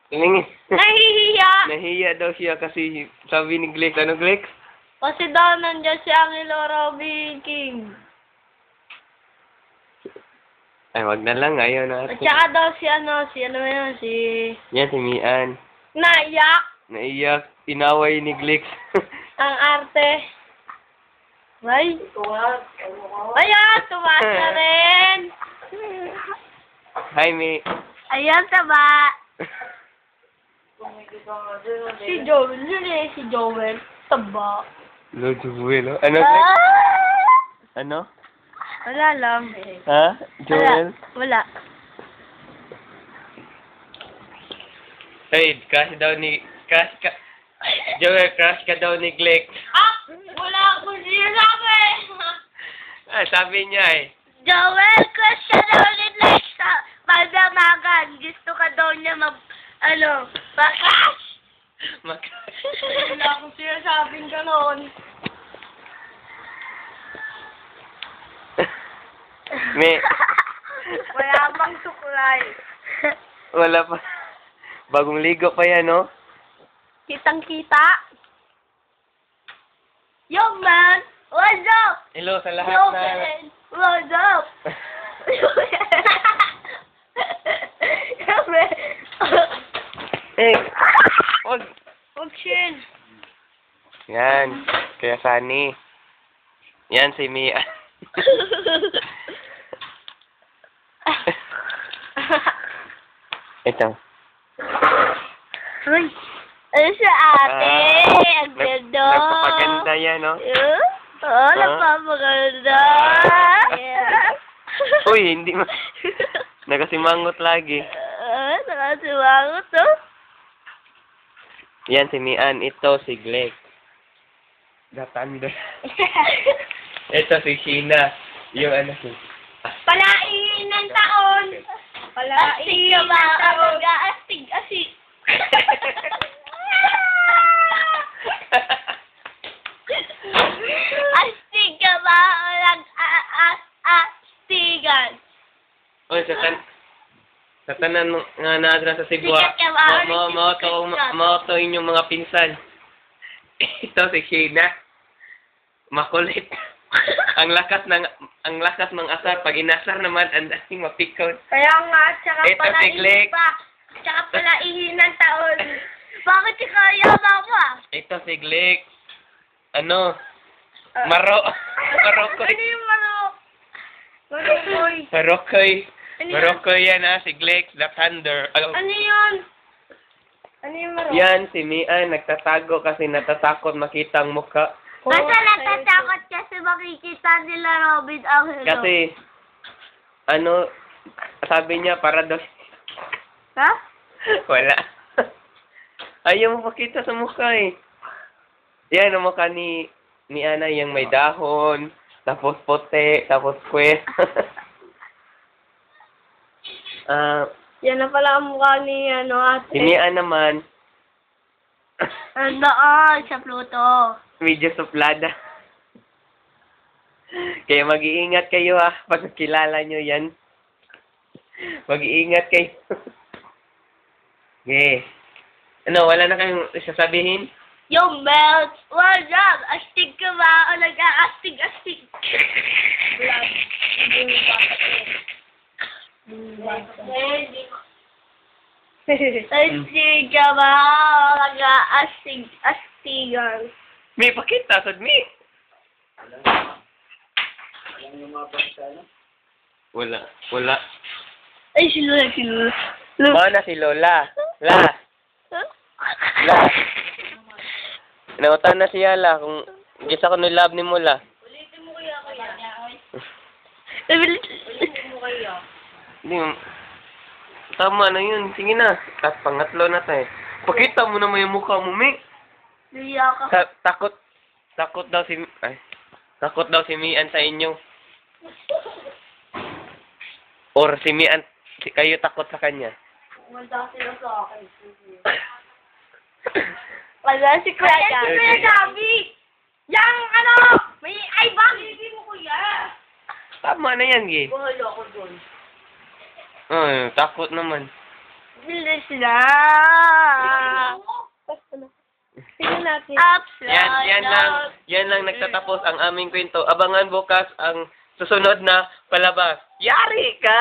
Nahihiya. Nahiya daw siya kasi sabi ni Glex. Ano, Glex? Kasi daw nandiyan si Angelo Robin King. Ay, wag na lang. Ayaw na. At saka daw si Yan, si Mian. Naiyak. Naiyak. Inaway ni Glex. Ang arte. Ay. Ayan, tumaas na rin. Hi, Mi. Ayan, taba. Si Joel, yun eh, si Joel. Taba. Lord Joel, oh. Ano, Glex? Ano? Wala lang. Ha? Joel? Wala. Hey, crush daw ni... Joel, crush ka daw ni Glex. Ah! Wala akong sinasabi! Ah, sabi niya eh. Joel, crush siya daw ni Lex sa Paldamagan. Gusto ka daw niya mag-crush! Wala akong sinasabing gano'n. May... Wala bang suklay. Wala pa. Bagong ligo pa yan, no? Kitang-kita. Yo, man! What's up? Hello sa lahat Yo, na... man! What's up? Yo, man! Eh, wag. Wag Shin. Yan. Kaya Sunny. Yan si Mia. Ito. Uy! Ano siya, ate? Ang ganda. Nagpapaganda yan, no? Oo, nagpapaganda. Uy, hindi ma... Nagasimangot lagi. Nakasimangot, no? Yan si Mian. Ito si Glex. The Thunder. Ito si Sheena. Yung ano si... Palaiin ng taon. Palaiin ng taon. Astig. Astig ka ba o nag-astigan? Uy, sa tanan nga naadra sa Cebu, Sikat ka ba? mauto inyong mga pinsan. Ito si Sheena. Makulit. ang lakas ng asar. Pag inasar naman, ang dating mapikon. Kaya nga, tsaka Ito si palaiin Glex. pa. Tsaka palaiin ng taon. Bakit si Kaya Mama? Ito si Glex. Ano? Marokoy. Ano yung Marokoy? Marokoy. Ano yun? Marokoy yan si Glex, the Thunder. Ano yun? Ano yung Marokoy? Yan, si Mian, nagtatago kasi natatakot makita ang mukha. Basta natatakot kasi makikita nila Robin Angelo. Kasi, ano, sabi niya, para daw... Ha? Wala. Ayaw mo pakita sa mukha eh. Yan, ang mukha ni Ana, yung may dahon, tapos puti, tapos kwet. Yan na pala ang mukha ni ate. Si Mian naman, Doon, sa Pluto. medyo suplada. Kaya mag-iingat kayo pag kilala nyo yan. Mag-iingat kayo. Okay. Ano, wala na kayong sasabihin? Yo, Mel, what's up? Astig ka ba? O nag-aastig? Astig ka ba? O nag-aastig-astigan? May pakita, sad mi. Wala. Ay, si Lola. Mana si Lola. La. Nautan na siya la kung gisa ko nilab ni Mula. Ulitin mo kaya. Hindi. Tama na yun. Sige na. At pangatlo na tayo. Pakita mo naman yung mukha mo, Mi. Liya ka. Takot daw si Mian sa inyo. Or si Mian, kayo takot sa kanya. Kumanda sila sa akin. Wala si Kuya Gabi. Si Kuya Gabi! Yang may bag! Hindi mo kuya. Tama na yan, Gi. Bahala ko doon. Takot naman. Bilis na. Tingnan natin. Yan lang nagtatapos ang aming kwento. Abangan bukas ang susunod na palabas. Yari ka!